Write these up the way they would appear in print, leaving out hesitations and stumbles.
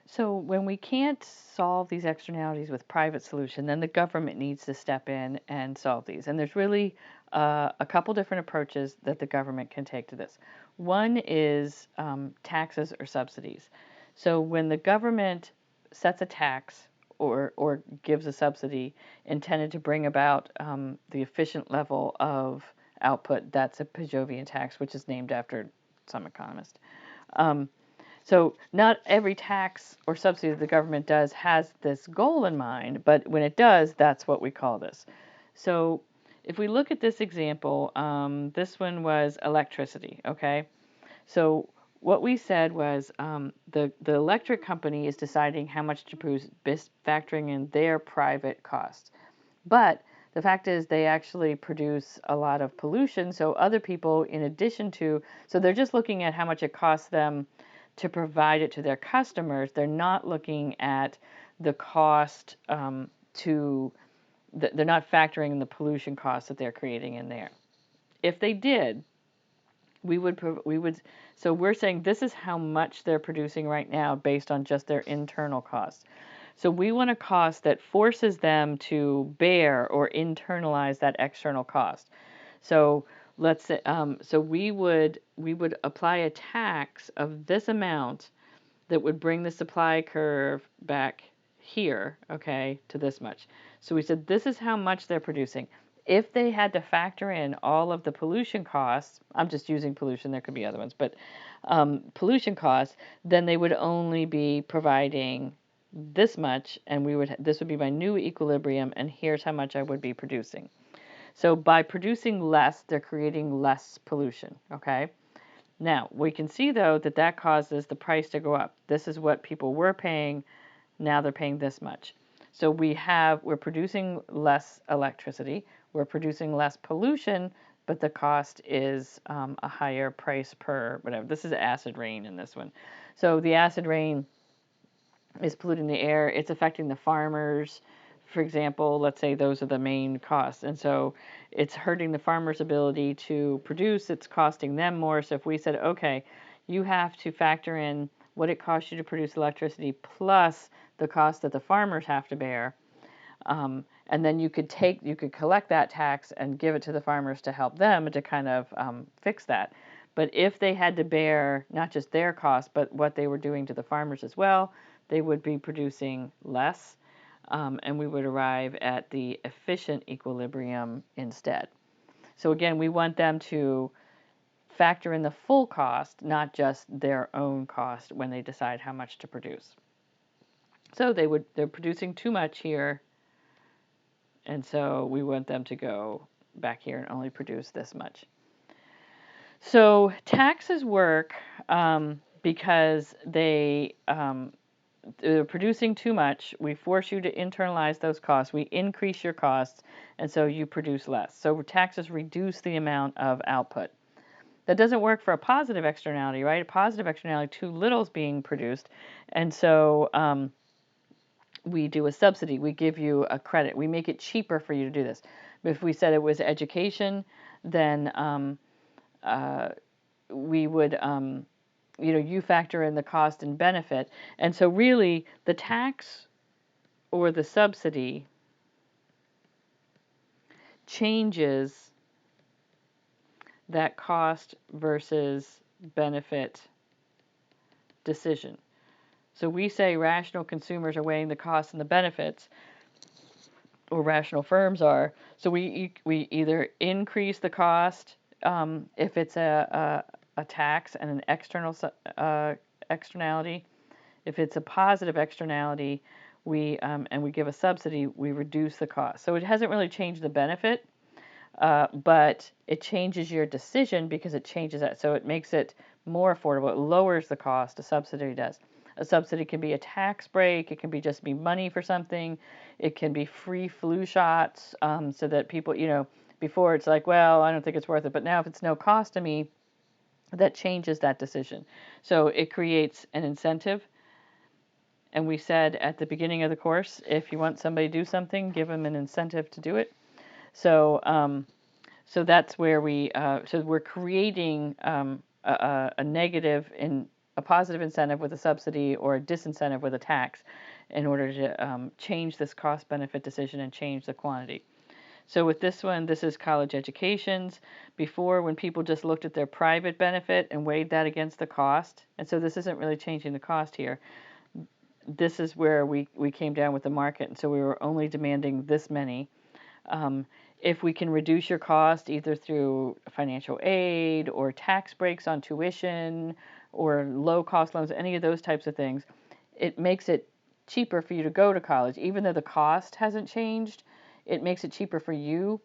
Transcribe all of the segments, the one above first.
So when we can't solve these externalities with private solution, then the government needs to step in and solve these. And there's really a couple different approaches that the government can take to this. One is taxes or subsidies. So when the government sets a tax or gives a subsidy intended to bring about the efficient level of output, that's a Pijovian tax, which is named after some economist. Um, so not every tax or subsidy that the government does has this goal in mind, but when it does, that's what we call this. So if we look at this example, this one was electricity, okay? So what we said was the electric company is deciding how much to produce, factoring in their private costs. But the fact is they actually produce a lot of pollution, so other people, in addition to, so they're just looking at how much it costs them to provide it to their customers. They're not looking at the cost they're not factoring in the pollution costs that they're creating in there. If they did, we would so we're saying this is how much they're producing right now based on just their internal costs. So we want a cost that forces them to bear or internalize that external cost. So let's say, so we would apply a tax of this amount that would bring the supply curve back here, okay, to this much. So we said this is how much they're producing. If they had to factor in all of the pollution costs, I'm just using pollution, there could be other ones, but pollution costs, then they would only be providing this much, and this would be my new equilibrium, and here's how much I would be producing. So by producing less, they're creating less pollution, okay? Now, we can see though that that causes the price to go up. This is what people were paying, now they're paying this much. So we're producing less electricity, we're producing less pollution, but the cost is a higher price per whatever. This is acid rain in this one. So the acid rain is polluting the air, it's affecting the farmers. For example, let's say those are the main costs. And so it's hurting the farmers' ability to produce, it's costing them more. So if we said, okay, you have to factor in what it costs you to produce electricity plus the cost that the farmers have to bear, and then you could collect that tax and give it to the farmers to help them to kind of fix that. But if they had to bear not just their cost, but what they were doing to the farmers as well, they would be producing less, and we would arrive at the efficient equilibrium instead. So again, we want them to factor in the full cost, not just their own cost when they decide how much to produce. So they're producing too much here, and so we want them to go back here and only produce this much. So taxes work because they're producing too much. We force you to internalize those costs. We increase your costs, and so you produce less. So taxes reduce the amount of output. That doesn't work for a positive externality, right? A positive externality, too little is being produced, and so we do a subsidy. We give you a credit. We make it cheaper for you to do this. If we said it was education, then we would, you factor in the cost and benefit. And so really the tax or the subsidy changes that cost versus benefit decision. So we say rational consumers are weighing the costs and the benefits, or rational firms are. So we either increase the cost if it's a tax and an external externality. If it's a positive externality, and we give a subsidy, we reduce the cost. So it hasn't really changed the benefit, but it changes your decision because it changes that. So it makes it more affordable. It lowers the cost. A subsidy does. A subsidy can be a tax break. It can be just be money for something. It can be free flu shots, so that people, before it's like, well, I don't think it's worth it. But now if it's no cost to me, that changes that decision. So it creates an incentive. And we said at the beginning of the course, if you want somebody to do something, give them an incentive to do it. So, so that's where so we're creating a negative a positive incentive with a subsidy or a disincentive with a tax in order to change this cost-benefit decision and change the quantity. So with this one, this is college educations. Before, when people just looked at their private benefit and weighed that against the cost, and so this isn't really changing the cost here. This is where we came down with the market, and so we were only demanding this many. If we can reduce your cost either through financial aid or tax breaks on tuition or low-cost loans, any of those types of things, it makes it cheaper for you to go to college. Even though the cost hasn't changed, it makes it cheaper for you.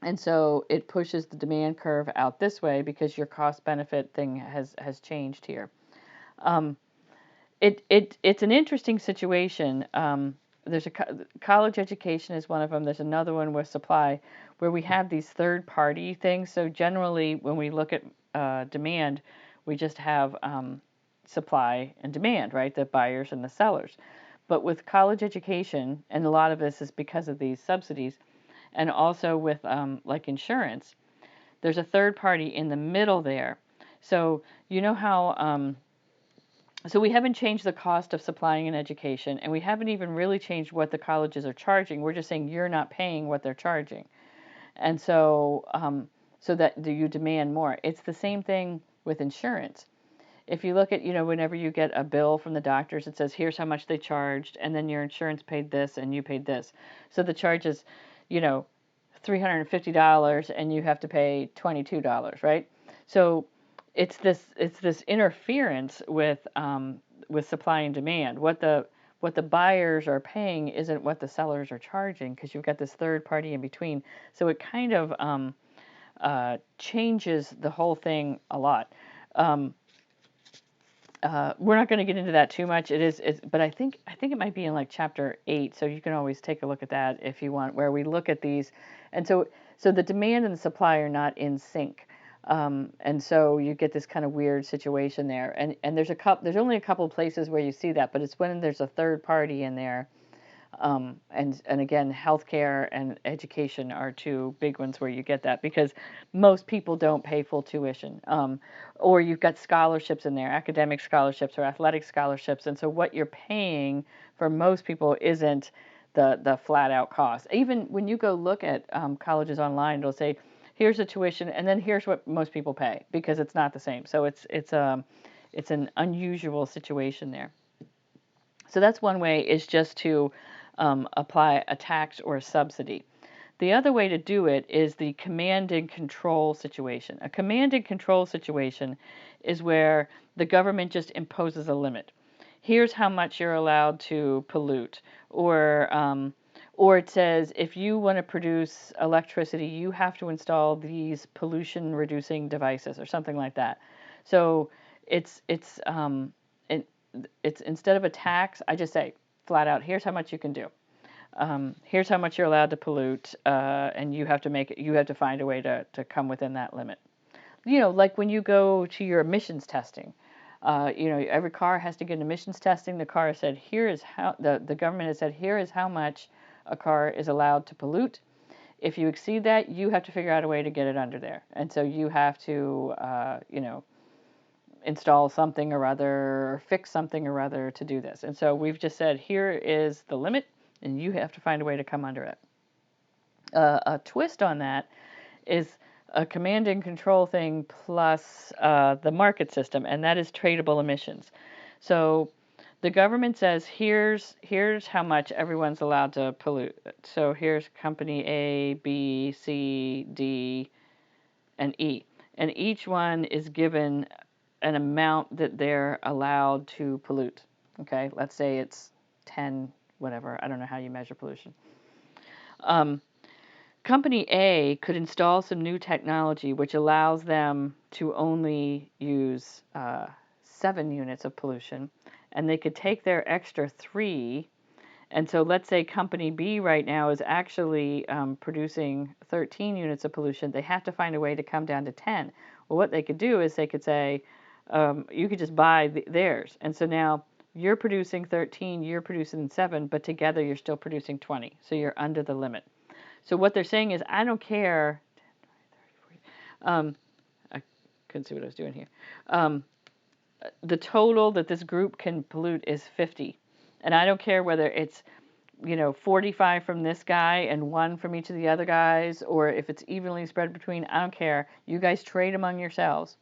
And so it pushes the demand curve out this way because your cost benefit thing has changed here. It's an interesting situation. There's college education is one of them. There's another one with supply where we have these third party things. So generally when we look at demand, we just have supply and demand, right? The buyers and the sellers. But with college education, and a lot of this is because of these subsidies, and also with like insurance, there's a third party in the middle there. So you know how so we haven't changed the cost of supplying an education, and we haven't even really changed what the colleges are charging. We're just saying you're not paying what they're charging, and so so that you demand more. It's the same thing with insurance. If you look at, whenever you get a bill from the doctors, it says here's how much they charged, and then your insurance paid this, and you paid this. So the charge is, $350, and you have to pay $22, right? So it's this interference with supply and demand. What the buyers are paying isn't what the sellers are charging because you've got this third party in between. So it kind of changes the whole thing a lot. We're not going to get into that too much. But I think it might be in like chapter 8, so you can always take a look at that if you want, where we look at these, and so the demand and the supply are not in sync, and so you get this kind of weird situation there. And there's only a couple of places where you see that, but it's when there's a third party in there. And again, healthcare and education are two big ones where you get that because most people don't pay full tuition. Or you've got scholarships in there, academic scholarships or athletic scholarships. And so what you're paying for most people isn't the flat out cost. Even when you go look at colleges online, it'll say, here's the tuition, and then here's what most people pay because it's not the same. So it's an unusual situation there. So that's one way, is just to apply a tax or a subsidy. The other way to do it is the command and control situation. A command and control situation is where the government just imposes a limit. Here's how much you're allowed to pollute, or it says if you want to produce electricity, you have to install these pollution-reducing devices, or something like that. So it's instead of a tax, I just say flat out, here's how much you can do. Here's how much you're allowed to pollute, and you have to find a way to come within that limit. Like when you go to your emissions testing, every car has to get emissions testing. The car said, here is how the government has said, here is how much a car is allowed to pollute. If you exceed that, you have to figure out a way to get it under there, and so you have to, install something or other, or fix something or other to do this. And so we've just said, here is the limit, and you have to find a way to come under it. A twist on that is a command and control thing plus the market system, and that is tradable emissions. So the government says, here's how much everyone's allowed to pollute. So here's company A, B, C, D, and E. And each one is given an amount that they're allowed to pollute. Okay, let's say it's 10, whatever. I don't know how you measure pollution. Company A could install some new technology which allows them to only use 7 units of pollution, and they could take their extra 3. And so let's say company B right now is actually producing 13 units of pollution. They have to find a way to come down to 10. Well, what they could do is they could say, you could just buy theirs. And so now you're producing 13, you're producing 7, but together you're still producing 20. So you're under the limit. So what they're saying is, I don't care. I couldn't see what I was doing here. the total that this group can pollute is 50. And I don't care whether it's 45 from this guy and 1 from each of the other guys, or if it's evenly spread between, I don't care. You guys trade among yourselves.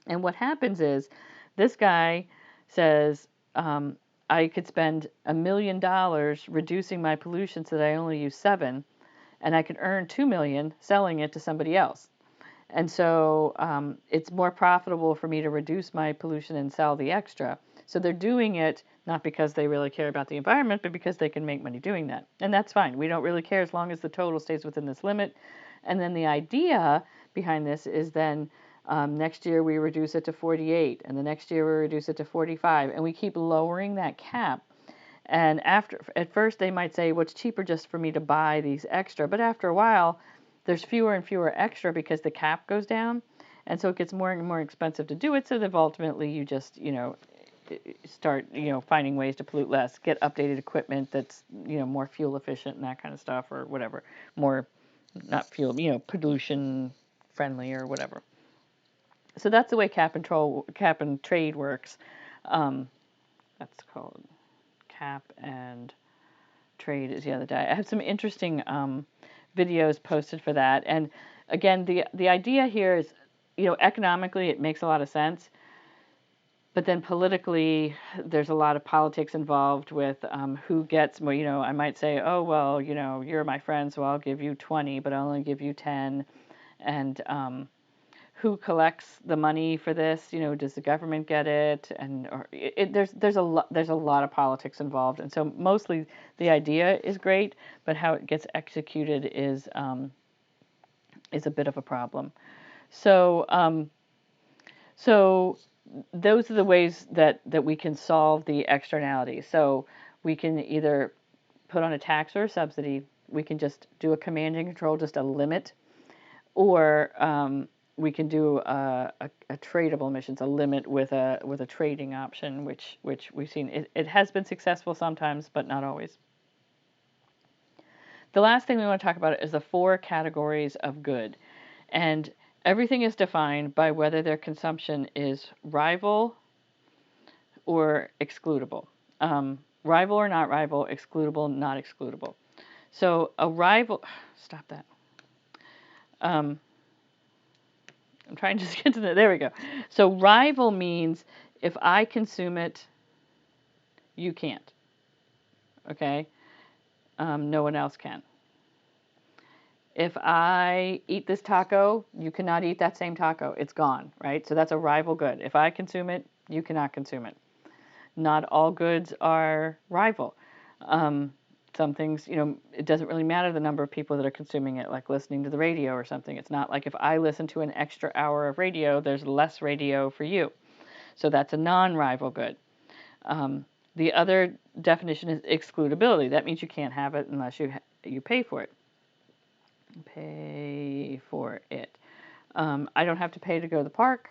And what happens is this guy says, I could spend $1 million reducing my pollution so that I only use 7, and I could earn $2 million selling it to somebody else. And so it's more profitable for me to reduce my pollution and sell the extra. So they're doing it not because they really care about the environment, but because they can make money doing that. And that's fine. We don't really care as long as the total stays within this limit. And then the idea behind this is then next year we reduce it to 48, and the next year we reduce it to 45, and we keep lowering that cap. And at first they might say, well, it's cheaper just for me to buy these extra, but after a while, there's fewer and fewer extra because the cap goes down, and so it gets more and more expensive to do it. So that ultimately you just, start, finding ways to pollute less, get updated equipment that's, more fuel efficient and that kind of stuff, or whatever, more, not fuel, pollution friendly or whatever. So that's the way cap and trade works. That's called cap and trade is the other day. I have some interesting videos posted for that. And again, the idea here is, economically it makes a lot of sense, but then politically there's a lot of politics involved with who gets more. I might say, oh well, you're my friend, so I'll give you 20, but I'll only give you 10, and who collects the money for this? Does the government get it? And there's a lot of politics involved, and so mostly the idea is great, but how it gets executed is a bit of a problem. So so those are the ways that we can solve the externalities. So we can either put on a tax or a subsidy. We can just do a command and control, just a limit, or we can do a tradable emissions, a limit with a trading option, which we've seen. It has been successful sometimes, but not always. The last thing we want to talk about is the 4 categories of good, and everything is defined by whether their consumption is rival or excludable. Rival or not rival, excludable, not excludable. So a rival, stop that. I'm trying to just get to there we go. So rival means if I consume it, you can't. Okay? No one else can. If I eat this taco, you cannot eat that same taco. It's gone, right? So that's a rival good. If I consume it, you cannot consume it. Not all goods are rival. Some things, it doesn't really matter the number of people that are consuming it, like listening to the radio or something. It's not like if I listen to an extra hour of radio, there's less radio for you. So that's a non-rival good. The other definition is excludability. That means you can't have it unless you pay for it. Pay for it. I don't have to pay to go to the park,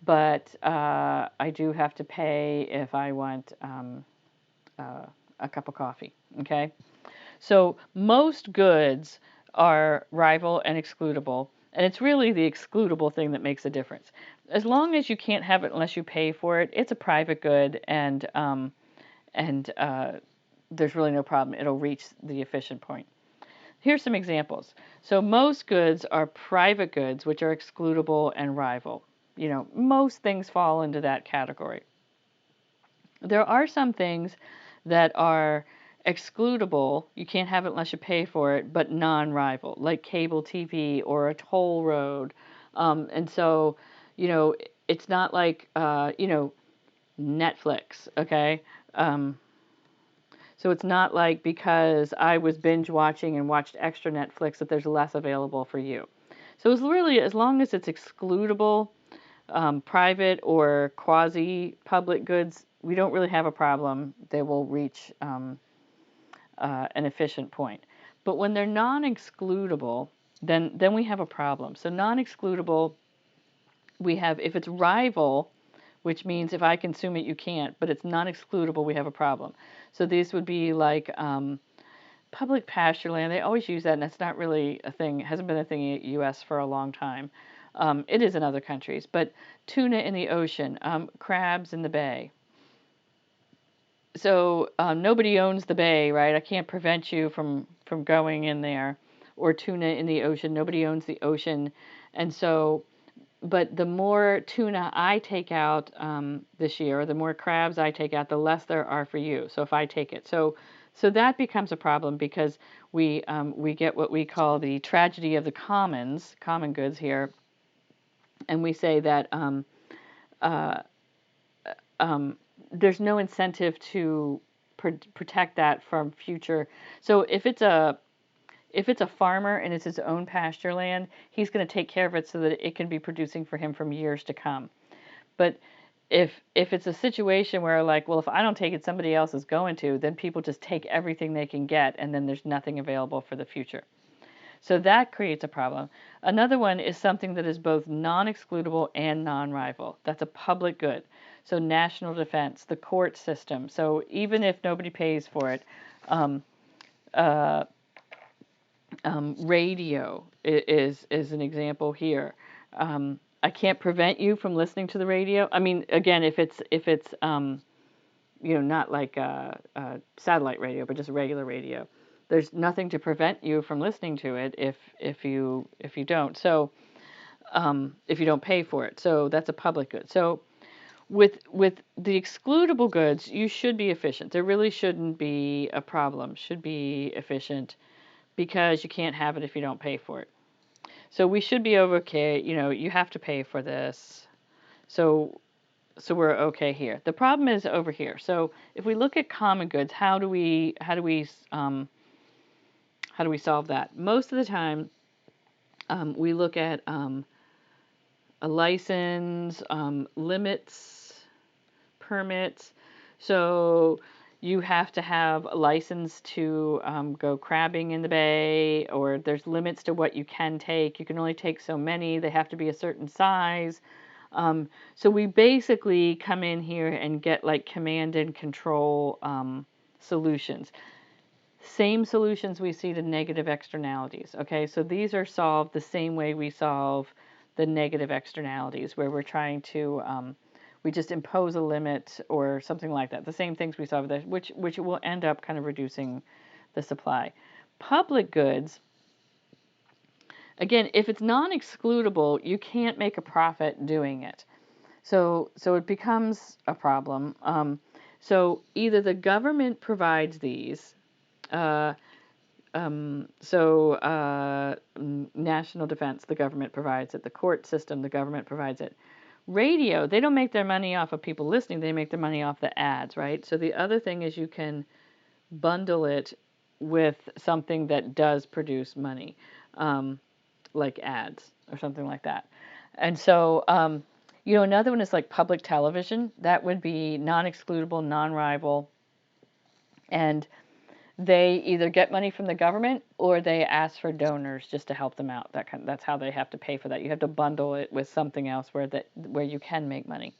but I do have to pay if I want a cup of coffee. Okay? So most goods are rival and excludable, and it's really the excludable thing that makes a difference. As long as you can't have it unless you pay for it, it's a private good, and there's really no problem. It'll reach the efficient point. Here's some examples. So most goods are private goods, which are excludable and rival. Most things fall into that category. There are some things that are excludable, you can't have it unless you pay for it, but non-rival, like cable TV or a toll road. And so, it's not like, Netflix, okay? So it's not like because I was binge watching and watched extra Netflix that there's less available for you. So it's really, as long as it's excludable, private or quasi-public goods, we don't really have a problem. They will reach an efficient point. But when they're non-excludable, then we have a problem. So non-excludable, we have, if it's rival, which means if I consume it, you can't, but it's non-excludable, we have a problem. So these would be like public pasture land. They always use that, and it's not really a thing. It hasn't been a thing in the U.S. for a long time. It is in other countries, but tuna in the ocean, crabs in the bay. So nobody owns the bay, right? I can't prevent you from going in there. Or tuna in the ocean, nobody owns the ocean, and so. But the more tuna I take out this year, the more crabs I take out, the less there are for you. So if I take it, so that becomes a problem because we get what we call the tragedy of the common goods here, and we say that uh, there's no incentive to protect that from future. So if it's a farmer and it's his own pasture land, he's going to take care of it so that it can be producing for him from years to come. But if it's a situation where like, well, if I don't take it, somebody else is going to, then people just take everything they can get, and then there's nothing available for the future. So that creates a problem. Another one is something that is both non-excludable and non-rival. That's a public good. So national defense, the court system. So even if nobody pays for it, um, uh, radio is an example here. I can't prevent you from listening to the radio. I mean, again, if it's not like satellite radio, but just regular radio. There's nothing to prevent you from listening to it if you don't. So if you don't pay for it, so that's a public good. So with the excludable goods, you should be efficient. There really shouldn't be a problem. Should be efficient because you can't have it if you don't pay for it. So we should be okay. You have to pay for this. So we're okay here. The problem is over here. So if we look at common goods, how do we solve that? Most of the time, we look at a license, limits, permits. So you have to have a license to go crabbing in the bay, or there's limits to what you can take. You can only take so many. They have to be a certain size. So we basically come in here and get like command and control solutions. Same solutions we see to negative externalities. Okay, so these are solved the same way we solve the negative externalities, where we're trying to we just impose a limit or something like that. The same things we solve there, which will end up kind of reducing the supply. Public goods. Again, if it's non-excludable, you can't make a profit doing it. So it becomes a problem. So either the government provides these, uh, national defense, the government provides it. The court system, the government provides it. Radio, they don't make their money off of people listening. They make their money off the ads, right? So the other thing is you can bundle it with something that does produce money, like ads or something like that. And so, another one is like public television. That would be non-excludable, non-rival, and they either get money from the government or they ask for donors just to help them out. That's how they have to pay for that. You have to bundle it with something else where you can make money.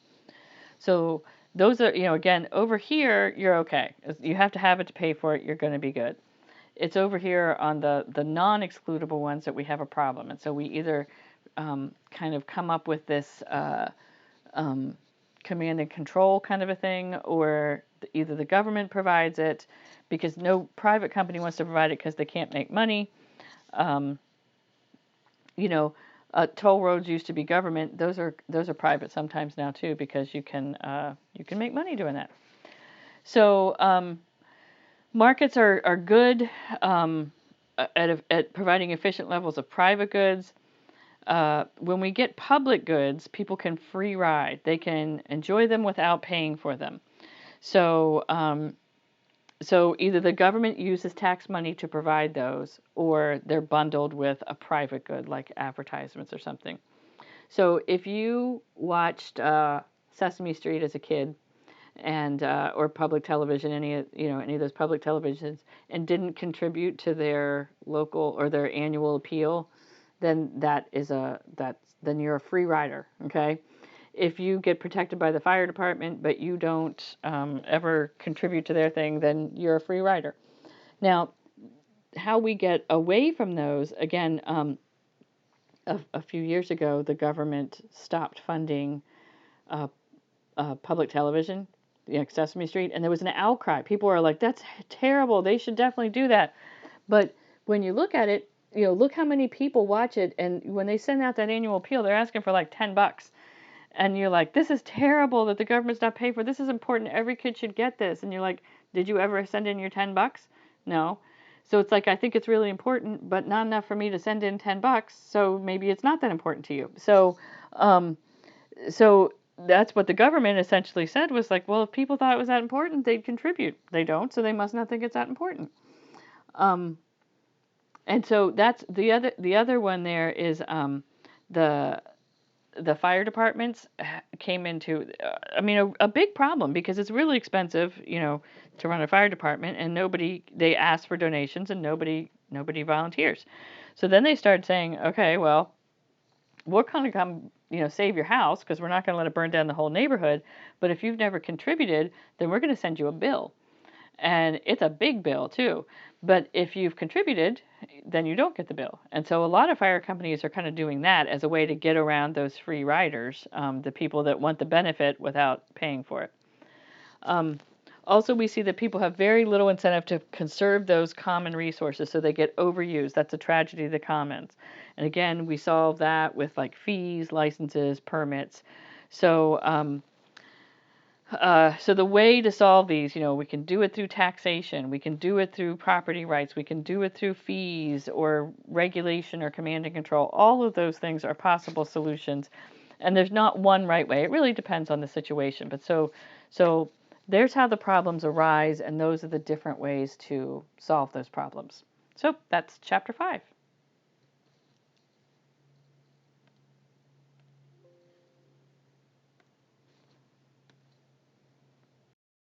So those are, again, over here you're okay. You have to have it to pay for it. You're going to be good. It's over here on the non-excludable ones that we have a problem. And so we either kind of come up with this command and control kind of a thing, or either the government provides it because no private company wants to provide it because they can't make money. Toll roads used to be government; those are private sometimes now too, because you can make money doing that. So markets are good at providing efficient levels of private goods. When we get public goods, people can free ride. They can enjoy them without paying for them. So either the government uses tax money to provide those, or they're bundled with a private good like advertisements or something. So if you watched Sesame Street as a kid, and or public television, any of those public televisions, and didn't contribute to their local or their annual appeal, then then you're a free rider. Okay. If you get protected by the fire department, but you don't ever contribute to their thing, then you're a free rider. Now, how we get away from those, again, a few years ago, the government stopped funding uh, public television, Sesame Street, and there was an outcry. People were like, "That's terrible. They should definitely do that." But when you look at it, look how many people watch it, and when they send out that annual appeal, they're asking for like $10. And you're like, this is terrible that the government's not paying for it. This is important. Every kid should get this. And you're like, did you ever send in your $10? No. So it's like, I think it's really important, but not enough for me to send in $10. So maybe it's not that important to you. Um, so that's what the government essentially said, was like, well, if people thought it was that important, they'd contribute. They don't, so they must not think it's that important. Um, and so that's the other one there is the the fire departments came into, I mean, a big problem, because it's really expensive, to run a fire department, and they ask for donations, and nobody volunteers. So then they started saying, okay, well, we're going to come, save your house, because we're not going to let it burn down the whole neighborhood. But if you've never contributed, then we're going to send you a bill. And it's a big bill too. But if you've contributed, then you don't get the bill. And so a lot of fire companies are kind of doing that as a way to get around those free riders, the people that want the benefit without paying for it. Um, Also, we see that people have very little incentive to conserve those common resources, so they get overused. That's a tragedy of the commons. And again, we solve that with like fees, licenses, permits. So, so the way to solve these, we can do it through taxation, we can do it through property rights, we can do it through fees or regulation or command and control. All of those things are possible solutions, and there's not one right way. It really depends on the situation. But so there's how the problems arise, and those are the different ways to solve those problems. So that's chapter 5.